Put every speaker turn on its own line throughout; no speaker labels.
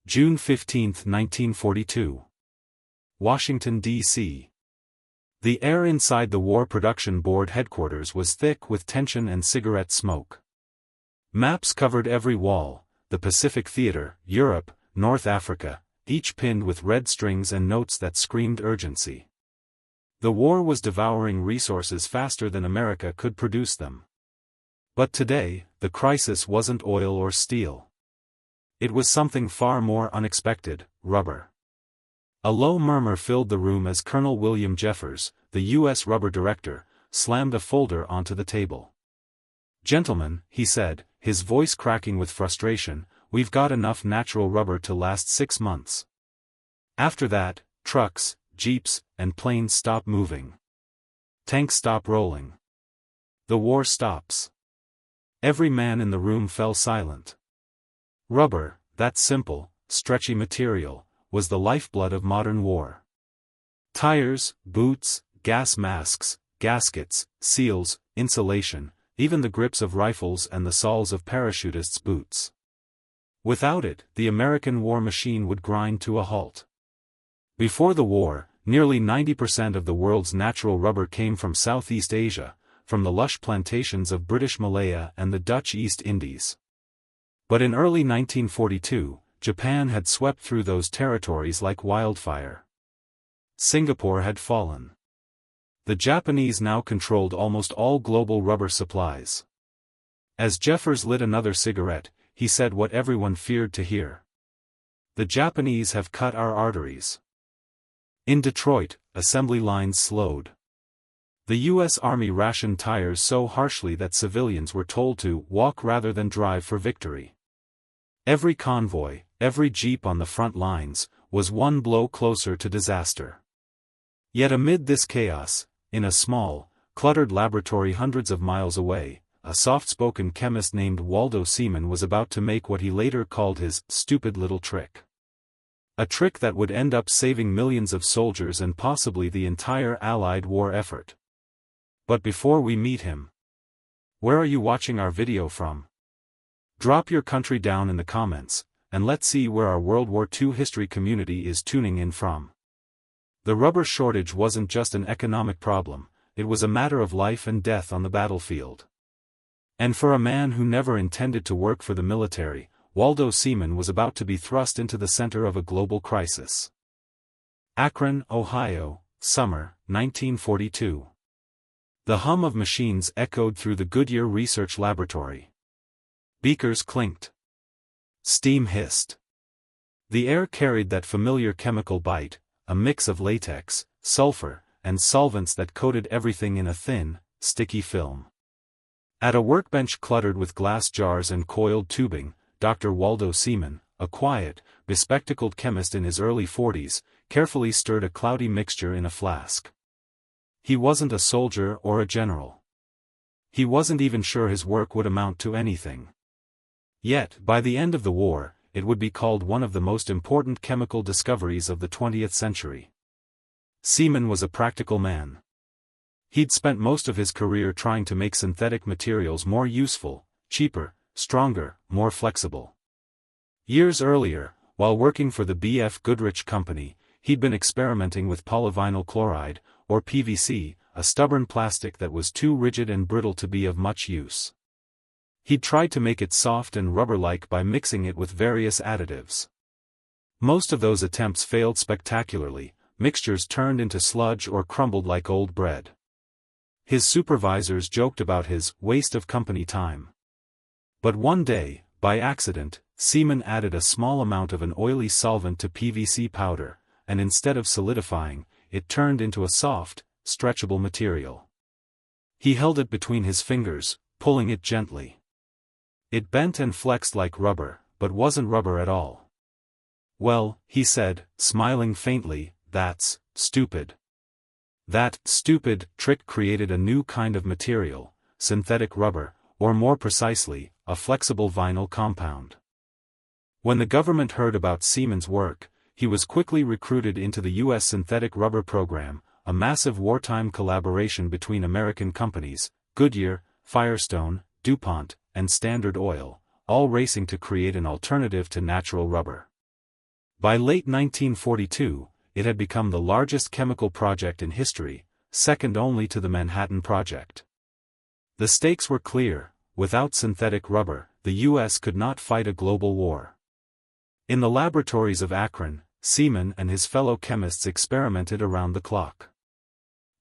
June 15, 1942. Washington, D.C. The air inside the War Production Board headquarters was thick with tension and cigarette smoke. Maps covered every wall, the Pacific Theater, Europe, North Africa, each pinned with red strings and notes that screamed urgency. The war was devouring resources faster than America could produce them. But today, the crisis wasn't oil or steel. It was something far more unexpected: rubber. A low murmur filled the room as Colonel William Jeffers, the U.S. rubber director, slammed a folder onto the table. "Gentlemen," he said, his voice cracking with frustration, "we've got enough natural rubber to last 6 months. After that, trucks, jeeps, and planes stop moving. Tanks stop rolling. The war stops." Every man in the room fell silent. Rubber, that simple, stretchy material, was the lifeblood of modern war. Tires, boots, gas masks, gaskets, seals, insulation, even the grips of rifles and the soles of parachutists' boots. Without it, the American war machine would grind to a halt. Before the war, nearly 90% of the world's natural rubber came from Southeast Asia, from the lush plantations of British Malaya and the Dutch East Indies. But in early 1942, Japan had swept through those territories like wildfire. Singapore had fallen. The Japanese now controlled almost all global rubber supplies. As Jeffers lit another cigarette, he said what everyone feared to hear. "The Japanese have cut our arteries." In Detroit, assembly lines slowed. The U.S. Army rationed tires so harshly that civilians were told to walk rather than drive for victory. Every convoy, every jeep on the front lines, was one blow closer to disaster. Yet amid this chaos, in a small, cluttered laboratory hundreds of miles away, a soft-spoken chemist named Waldo Seaman was about to make what he later called his stupid little trick. A trick that would end up saving millions of soldiers and possibly the entire Allied war effort. But before we meet him, where are you watching our video from? Drop your country down in the comments, and let's see where our World War II history community is tuning in from. The rubber shortage wasn't just an economic problem, it was a matter of life and death on the battlefield. And for a man who never intended to work for the military, Waldo Seaman was about to be thrust into the center of a global crisis. Akron, Ohio, summer, 1942. The hum of machines echoed through the Goodyear Research Laboratory. Beakers clinked. Steam hissed. The air carried that familiar chemical bite, a mix of latex, sulfur, and solvents that coated everything in a thin, sticky film. At a workbench cluttered with glass jars and coiled tubing, Dr. Waldo Seaman, a quiet, bespectacled chemist in his early 40s, carefully stirred a cloudy mixture in a flask. He wasn't a soldier or a general. He wasn't even sure his work would amount to anything. Yet, by the end of the war, it would be called one of the most important chemical discoveries of the 20th century. Seaman was a practical man. He'd spent most of his career trying to make synthetic materials more useful, cheaper, stronger, more flexible. Years earlier, while working for the B.F. Goodrich Company, he'd been experimenting with polyvinyl chloride, or PVC, a stubborn plastic that was too rigid and brittle to be of much use. He'd tried to make it soft and rubber-like by mixing it with various additives. Most of those attempts failed spectacularly, mixtures turned into sludge or crumbled like old bread. His supervisors joked about his waste of company time. But one day, by accident, Seaman added a small amount of an oily solvent to PVC powder, and instead of solidifying, it turned into a soft, stretchable material. He held it between his fingers, pulling it gently. It bent and flexed like rubber, but wasn't rubber at all. "Well," he said, smiling faintly, "that's stupid." That stupid trick created a new kind of material, synthetic rubber, or more precisely, a flexible vinyl compound. When the government heard about Seaman's work, he was quickly recruited into the U.S. synthetic rubber program, a massive wartime collaboration between American companies, Goodyear, Firestone, DuPont, and Standard Oil, all racing to create an alternative to natural rubber. By late 1942, it had become the largest chemical project in history, second only to the Manhattan Project. The stakes were clear: without synthetic rubber, the U.S. could not fight a global war. In the laboratories of Akron, Seaman and his fellow chemists experimented around the clock.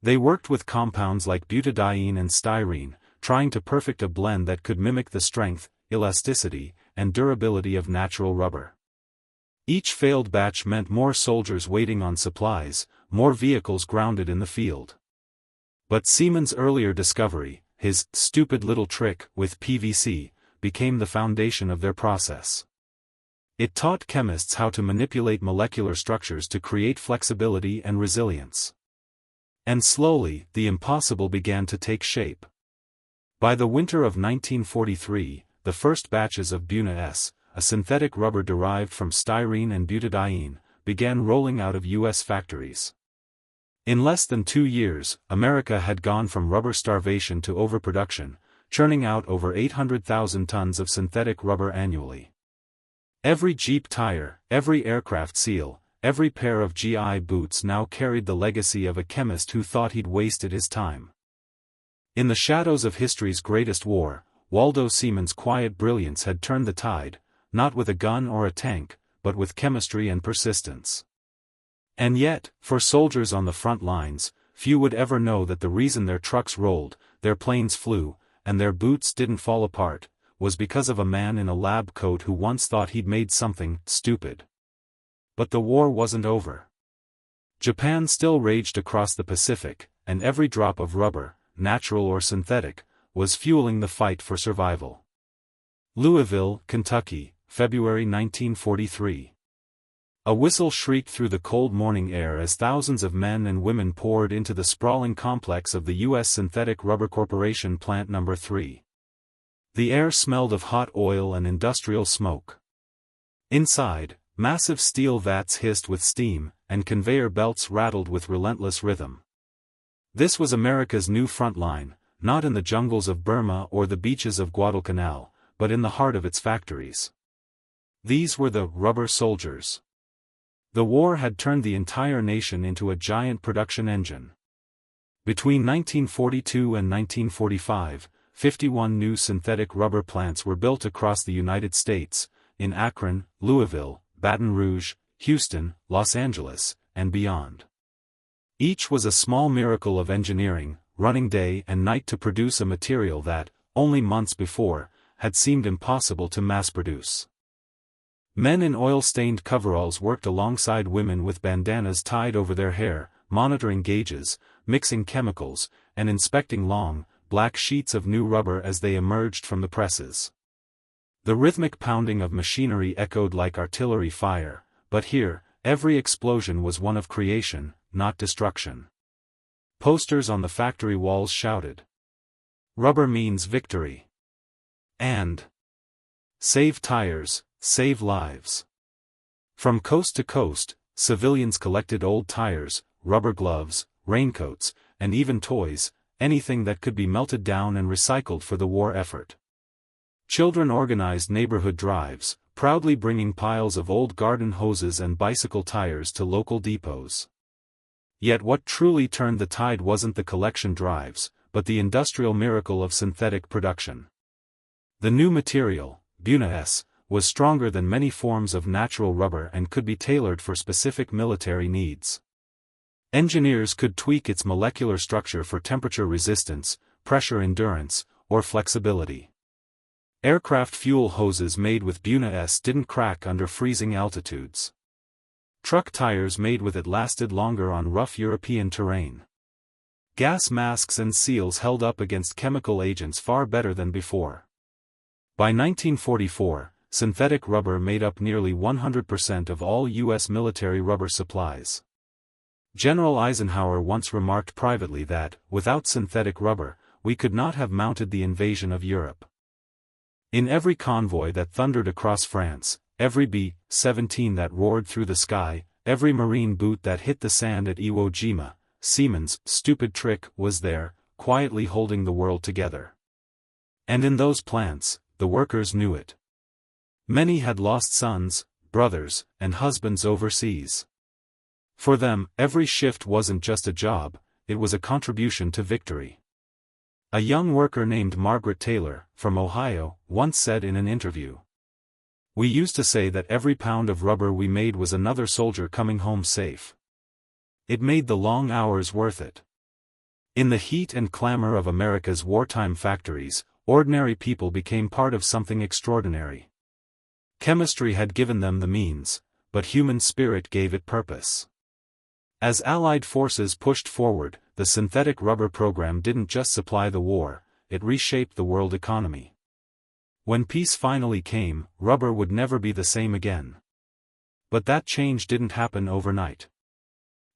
They worked with compounds like butadiene and styrene, trying to perfect a blend that could mimic the strength, elasticity, and durability of natural rubber. Each failed batch meant more soldiers waiting on supplies, more vehicles grounded in the field. But Seaman's earlier discovery, his stupid little trick with PVC, became the foundation of their process. It taught chemists how to manipulate molecular structures to create flexibility and resilience. And slowly, the impossible began to take shape. By the winter of 1943, the first batches of WWII, a synthetic rubber derived from styrene and butadiene, began rolling out of U.S. factories. In less than 2 years, America had gone from rubber starvation to overproduction, churning out over 800,000 tons of synthetic rubber annually. Every Jeep tire, every aircraft seal, every pair of GI boots now carried the legacy of a chemist who thought he'd wasted his time. In the shadows of history's greatest war, Waldo Seaman's quiet brilliance had turned the tide, not with a gun or a tank, but with chemistry and persistence. And yet, for soldiers on the front lines, few would ever know that the reason their trucks rolled, their planes flew, and their boots didn't fall apart, was because of a man in a lab coat who once thought he'd made something stupid. But the war wasn't over. Japan still raged across the Pacific, and every drop of rubber, natural or synthetic, was fueling the fight for survival. Louisville, Kentucky, February 1943. A whistle shrieked through the cold morning air as thousands of men and women poured into the sprawling complex of the U.S. Synthetic Rubber Corporation Plant No. 3. The air smelled of hot oil and industrial smoke. Inside, massive steel vats hissed with steam, and conveyor belts rattled with relentless rhythm. This was America's new front line, not in the jungles of Burma or the beaches of Guadalcanal, but in the heart of its factories. These were the rubber soldiers. The war had turned the entire nation into a giant production engine. Between 1942 and 1945, 51 new synthetic rubber plants were built across the United States, in Akron, Louisville, Baton Rouge, Houston, Los Angeles, and beyond. Each was a small miracle of engineering, running day and night to produce a material that, only months before, had seemed impossible to mass-produce. Men in oil-stained coveralls worked alongside women with bandanas tied over their hair, monitoring gauges, mixing chemicals, and inspecting long, black sheets of new rubber as they emerged from the presses. The rhythmic pounding of machinery echoed like artillery fire, but here, every explosion was one of creation, not destruction. Posters on the factory walls shouted, "Rubber means victory," and "Save tires, save lives." From coast to coast, civilians collected old tires, rubber gloves, raincoats, and even toys, anything that could be melted down and recycled for the war effort. Children organized neighborhood drives, proudly bringing piles of old garden hoses and bicycle tires to local depots. Yet what truly turned the tide wasn't the collection drives, but the industrial miracle of synthetic production. The new material, WWII, was stronger than many forms of natural rubber and could be tailored for specific military needs. Engineers could tweak its molecular structure for temperature resistance, pressure endurance, or flexibility. Aircraft fuel hoses made with WWII didn't crack under freezing altitudes. Truck tires made with it lasted longer on rough European terrain. Gas masks and seals held up against chemical agents far better than before. By 1944, synthetic rubber made up nearly 100% of all U.S. military rubber supplies. General Eisenhower once remarked privately that, without synthetic rubber, we could not have mounted the invasion of Europe. In every convoy that thundered across France, every B-17 that roared through the sky, every marine boot that hit the sand at Iwo Jima, Seaman's stupid trick was there, quietly holding the world together. And in those plants, the workers knew it. Many had lost sons, brothers, and husbands overseas. For them, every shift wasn't just a job, it was a contribution to victory. A young worker named Margaret Taylor, from Ohio, once said in an interview, "We used to say that every pound of rubber we made was another soldier coming home safe. It made the long hours worth it." In the heat and clamor of America's wartime factories, ordinary people became part of something extraordinary. Chemistry had given them the means, but human spirit gave it purpose. As Allied forces pushed forward, the synthetic rubber program didn't just supply the war, it reshaped the world economy. When peace finally came, rubber would never be the same again. But that change didn't happen overnight.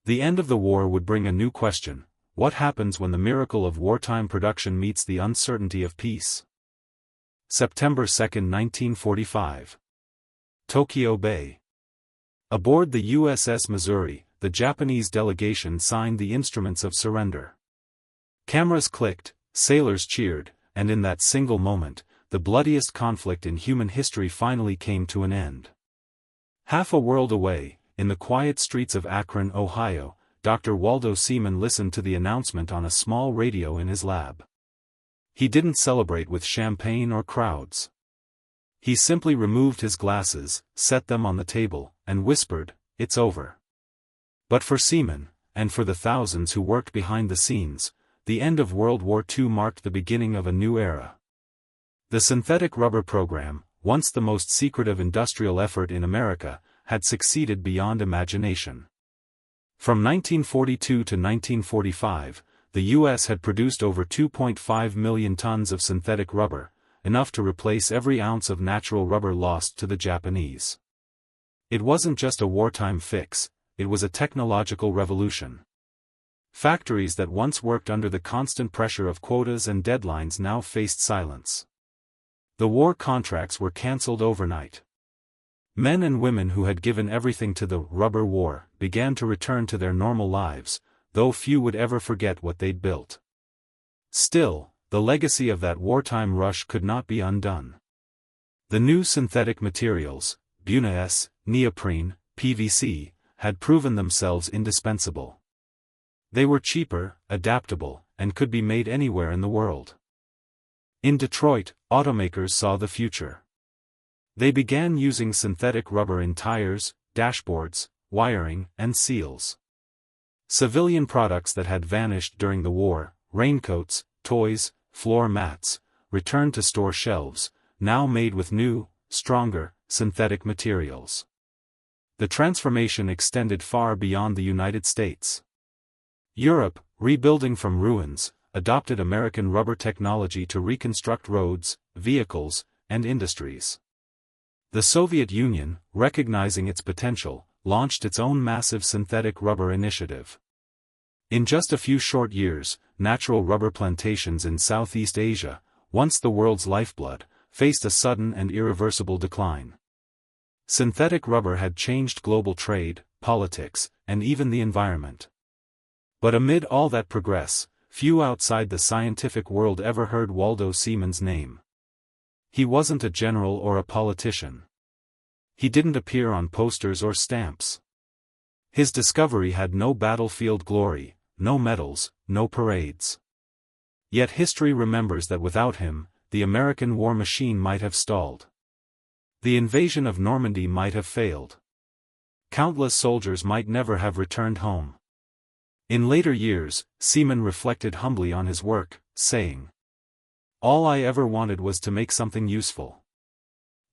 The end of the war would bring a new question: what happens when the miracle of wartime production meets the uncertainty of peace? September 2, 1945. Tokyo Bay. Aboard the USS Missouri, the Japanese delegation signed the instruments of surrender. Cameras clicked, sailors cheered, and in that single moment, the bloodiest conflict in human history finally came to an end. Half a world away, in the quiet streets of Akron, Ohio, Dr. Waldo Seaman listened to the announcement on a small radio in his lab. He didn't celebrate with champagne or crowds. He simply removed his glasses, set them on the table, and whispered, "It's over." But for Seaman, and for the thousands who worked behind the scenes, the end of World War II marked the beginning of a new era. The synthetic rubber program, once the most secretive industrial effort in America, had succeeded beyond imagination. From 1942 to 1945, the U.S. had produced over 2.5 million tons of synthetic rubber, enough to replace every ounce of natural rubber lost to the Japanese. It wasn't just a wartime fix, it was a technological revolution. Factories that once worked under the constant pressure of quotas and deadlines now faced silence. The war contracts were cancelled overnight. Men and women who had given everything to the rubber war began to return to their normal lives, though few would ever forget what they'd built. Still, the legacy of that wartime rush could not be undone. The new synthetic materials, BWS, neoprene, PVC, had proven themselves indispensable. They were cheaper, adaptable, and could be made anywhere in the world. In Detroit, automakers saw the future. They began using synthetic rubber in tires, dashboards, wiring, and seals. Civilian products that had vanished during the war, raincoats, toys, floor mats, returned to store shelves, now made with new, stronger, synthetic materials. The transformation extended far beyond the United States. Europe, rebuilding from ruins, adopted American rubber technology to reconstruct roads, vehicles, and industries. The Soviet Union, recognizing its potential, launched its own massive synthetic rubber initiative. In just a few short years, natural rubber plantations in Southeast Asia, once the world's lifeblood, faced a sudden and irreversible decline. Synthetic rubber had changed global trade, politics, and even the environment. But amid all that progress, few outside the scientific world ever heard Waldo Seaman's name. He wasn't a general or a politician. He didn't appear on posters or stamps. His discovery had no battlefield glory, no medals, no parades. Yet history remembers that without him, the American war machine might have stalled. The invasion of Normandy might have failed. Countless soldiers might never have returned home. In later years, Seaman reflected humbly on his work, saying, "All I ever wanted was to make something useful.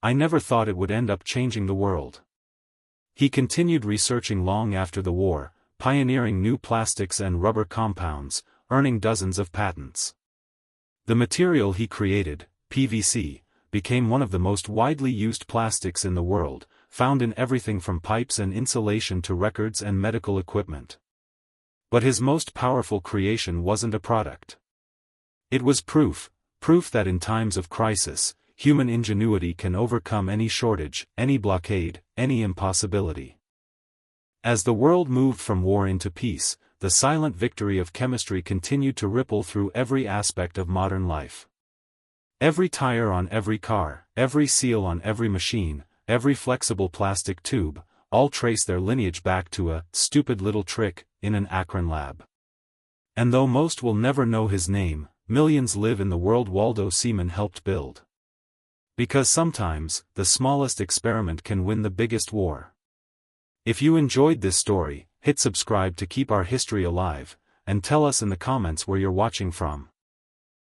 I never thought it would end up changing the world." He continued researching long after the war, pioneering new plastics and rubber compounds, earning dozens of patents. The material he created, PVC, became one of the most widely used plastics in the world, found in everything from pipes and insulation to records and medical equipment. But his most powerful creation wasn't a product. It was proof that in times of crisis, human ingenuity can overcome any shortage, any blockade, any impossibility. As the world moved from war into peace, the silent victory of chemistry continued to ripple through every aspect of modern life. Every tire on every car, every seal on every machine, every flexible plastic tube, all trace their lineage back to a stupid little trick in an Akron lab. And though most will never know his name, millions live in the world Waldo Seaman helped build. Because sometimes, the smallest experiment can win the biggest war. If you enjoyed this story, hit subscribe to keep our history alive, and tell us in the comments where you're watching from.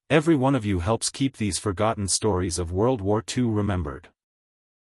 Every one of you helps keep these forgotten stories of World War II remembered.